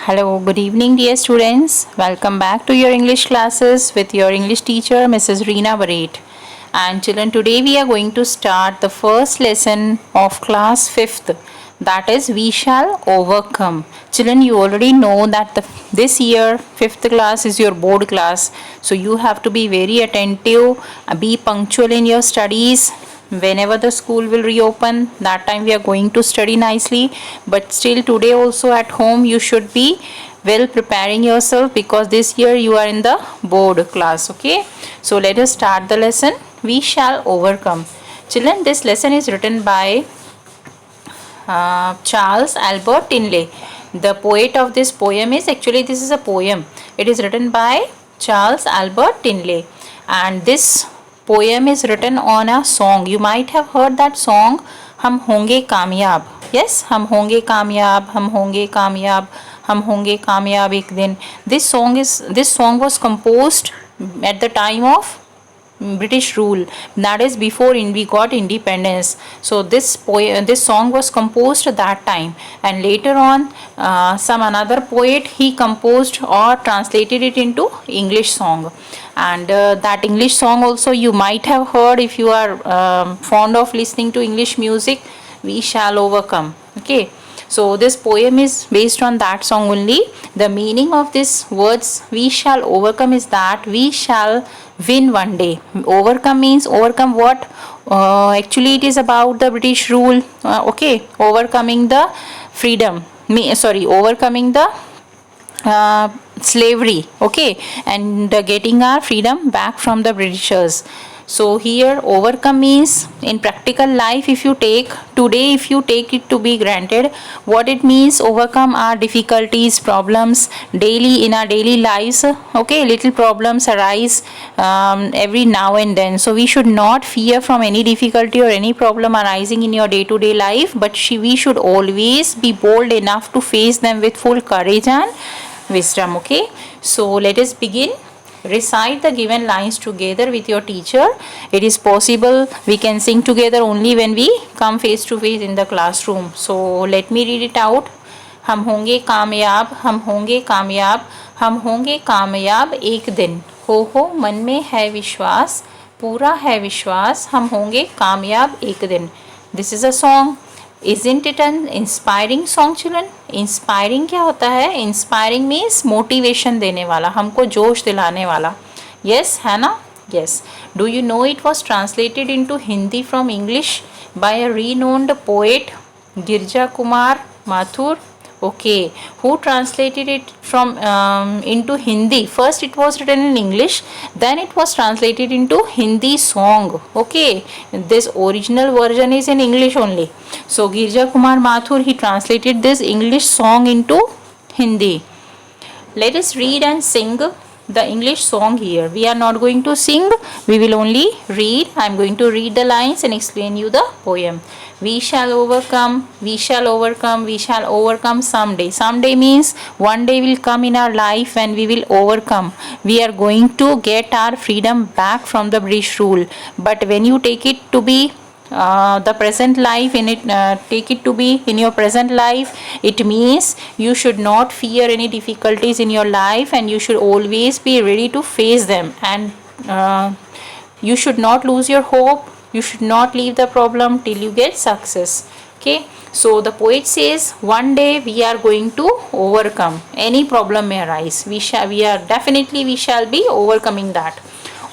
Hello, good evening, dear students. Welcome back to your English classes with your English teacher, Mrs. Reena Varet. And children, today we are going to start the first lesson of class 5th. That is, we shall overcome. Children, you already know that this year 5th class is your board class. So you have to be very attentive, be punctual in your studies. Whenever the school will reopen, that time we are going to study nicely, but still today also at home you should be well preparing yourself, because this year you are in the board class. Okay, so let us start the lesson. We shall overcome. Children, this lesson is written by Charles Albert Tinley. The poet of this poem is, actually this is a poem, it is written by Charles Albert Tinley, and this poem is written on a song. You might have heard that song, हम होंगे कामयाब. Yes, हम होंगे कामयाब, हम होंगे कामयाब, हम होंगे कामयाब एक दिन. This song was composed at the time of British rule, that is before we got independence. So this song was composed at that time, and later on some another poet, he composed or translated it into English song. And that English song also you might have heard if you are fond of listening to English music, We Shall Overcome. Okay, so this poem is based on that song only. The meaning of these words, we shall overcome, is that we shall win one day. Overcome means overcome what? Actually it is about the British rule. Okay, overcoming the overcoming the slavery. Okay, and getting our freedom back from the Britishers. So here overcome means, in practical life, if you take it to be granted, what it means: overcome our difficulties, problems daily in our daily lives. Okay, little problems arise every now and then, so we should not fear from any difficulty or any problem arising in your day-to-day life, but we should always be bold enough to face them with full courage and wisdom. Okay, so let us begin. Recite the given lines together with your teacher. It is possible we can sing together only when we come face to face in the classroom. So let me read it out. हम होंगे कामयाब, हम होंगे कामयाब, हम होंगे कामयाब एक दिन. हो मन में है विश्वास, पूरा है विश्वास, हम होंगे कामयाब एक दिन. This is a song. Isn't it an inspiring song, children? Inspiring क्या होता है? Inspiring means motivation देने वाला, हमको जोश दिलाने वाला. Yes, है ना? Yes. Do you know it was translated into Hindi from English by a renowned poet, Girja Kumar Mathur? Okay, who translated it from into Hindi? First it was written in English, then it was translated into Hindi song. Okay, this original version is in English only. So Girja Kumar Mathur, he translated this English song into Hindi. Let us read and sing the English song here. We are not going to sing, we will only read. I am going to read the lines and explain you the poem. We shall overcome, we shall overcome, we shall overcome someday. Someday means one day will come in our life when we will overcome. We are going to get our freedom back from the British rule. But when you take it to be the present life in it, take it to be in your present life, it means you should not fear any difficulties in your life, and you should always be ready to face them, and you should not lose your hope. You should not leave the problem till you get success. Okay, so the poet says one day we are going to overcome. Any problem may arise, we shall be overcoming that.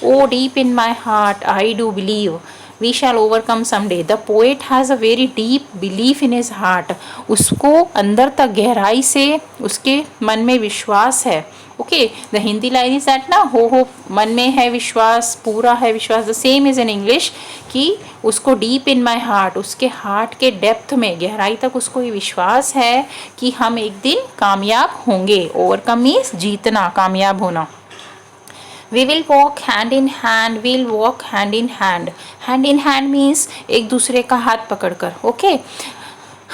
Oh, deep in my heart I do believe we shall overcome someday. The poet has a very deep belief in his heart. उसको अंदर तक गहराई से उसके मन में विश्वास है. Okay, the Hindi line is that ना, हो मन में है विश्वास, पूरा है विश्वास. The same is in English, कि उसको deep in my heart, उसके heart के depth में, गहराई तक उसको ये विश्वास है कि हम एक दिन कामयाब होंगे. Overcome means जीतना, कामयाब होना. We will walk hand in hand, we'll walk hand in hand. Hand in hand means एक दूसरे का हाथ पकड़कर. Okay,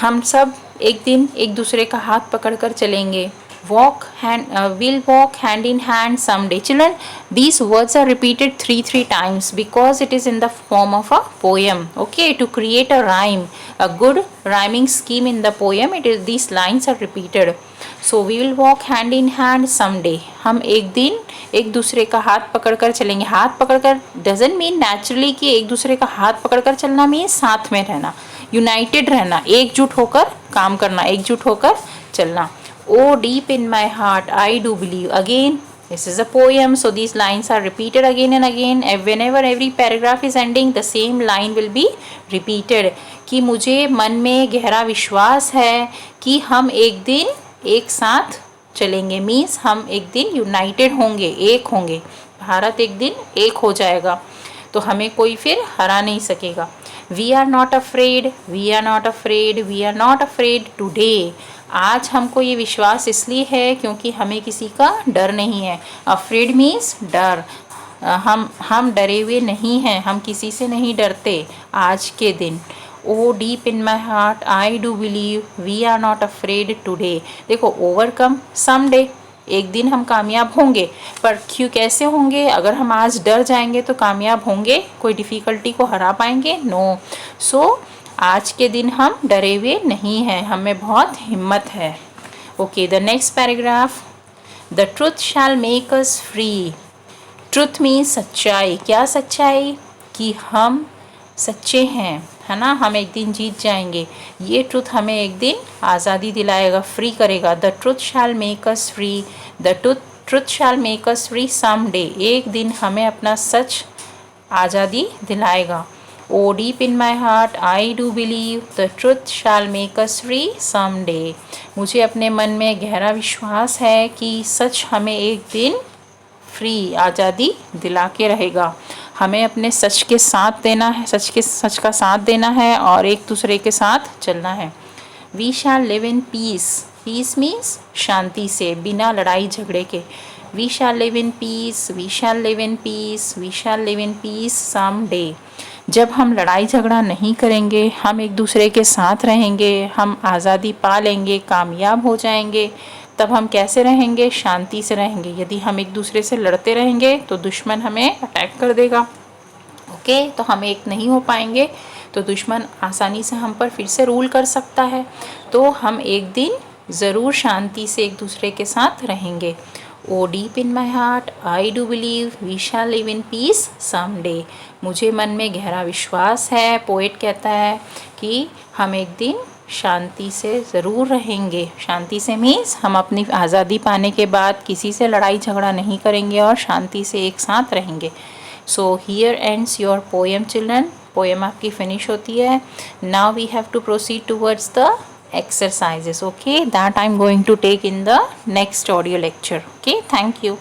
हम सब एक दिन एक दूसरे का हाथ पकड़कर चलेंगे. We'll walk hand in hand someday. Children, these words are repeated three times because it is in the form of a poem. Okay, to create a rhyme, a good rhyming scheme in the poem, these lines are repeated. So we will walk hand in hand someday, हम एक दिन एक दूसरे का हाथ पकड़कर चलेंगे। हाथ पकड़कर डजंट मीन नेचुरली कि एक दूसरे का हाथ पकड़कर चलना मीन साथ में रहना, यूनाइटेड रहना, एकजुट होकर काम करना, एकजुट होकर चलना। Oh deep in my heart I do believe, again this is a poem, so these lines are repeated again and again. Whenever every paragraph is ending, the same line will be repeated कि मुझे मन में गहरा विश्वास है कि हम एक दिन एक साथ चलेंगे, मीन्स हम एक दिन यूनाइटेड होंगे, एक होंगे, भारत एक दिन एक हो जाएगा, तो हमें कोई फिर हरा नहीं सकेगा। We are not afraid, we are not afraid, we are not afraid today, आज हमको ये विश्वास इसलिए है क्योंकि हमें किसी का डर नहीं है। अफ्रेड मीन्स डर, हम डरे हुए नहीं हैं, हम किसी से नहीं डरते आज के दिन। Oh deep in my heart I do believe we are not afraid today. देखो, ओवरकम समडे, एक दिन हम कामयाब होंगे, पर क्यों कैसे होंगे? अगर हम आज डर जाएंगे तो कामयाब होंगे? कोई डिफ़िकल्टी को हरा पाएंगे? नो। सो आज के दिन हम डरे हुए नहीं हैं, हमें बहुत हिम्मत है। Okay, the next paragraph, the truth shall make us free. Truth means सच्चाई। क्या सच्चाई? कि हम सच्चे हैं, है ना, हम एक दिन जीत जाएंगे। ये ट्रुथ हमें एक दिन आज़ादी दिलाएगा, फ्री करेगा। The truth shall make us free, the truth shall make us free someday, एक दिन हमें अपना सच आज़ादी दिलाएगा। Oh deep in my heart I do believe the truth shall make us free someday, मुझे अपने मन में गहरा विश्वास है कि सच हमें एक दिन फ्री, आज़ादी दिला के रहेगा। हमें अपने सच के साथ देना है, सच का साथ देना है और एक दूसरे के साथ चलना है। We shall live in peace, peace means शांति से, बिना लड़ाई झगड़े के। We shall live in peace, we shall live in peace, we shall live in peace some day. जब हम लड़ाई झगड़ा नहीं करेंगे, हम एक दूसरे के साथ रहेंगे, हम आज़ादी पा लेंगे, कामयाब हो जाएंगे, तब हम कैसे रहेंगे? शांति से रहेंगे। यदि हम एक दूसरे से लड़ते रहेंगे तो दुश्मन हमें अटैक कर देगा। ओके, तो हम एक नहीं हो पाएंगे, तो दुश्मन आसानी से हम पर फिर से रूल कर सकता है। तो हम एक दिन ज़रूर शांति से एक दूसरे के साथ रहेंगे। Oh deep in my heart I do believe we shall live in peace someday, मुझे मन में गहरा विश्वास है, पोएट कहता है, कि हम एक दिन शांति से ज़रूर रहेंगे। शांति से मीन्स हम अपनी आज़ादी पाने के बाद किसी से लड़ाई झगड़ा नहीं करेंगे और शांति से एक साथ रहेंगे। So here ends your poem children, poem आपकी फिनिश होती है। Now we have to proceed towards the exercises, okay, that I'm going to take in the next audio lecture. Okay, thank you.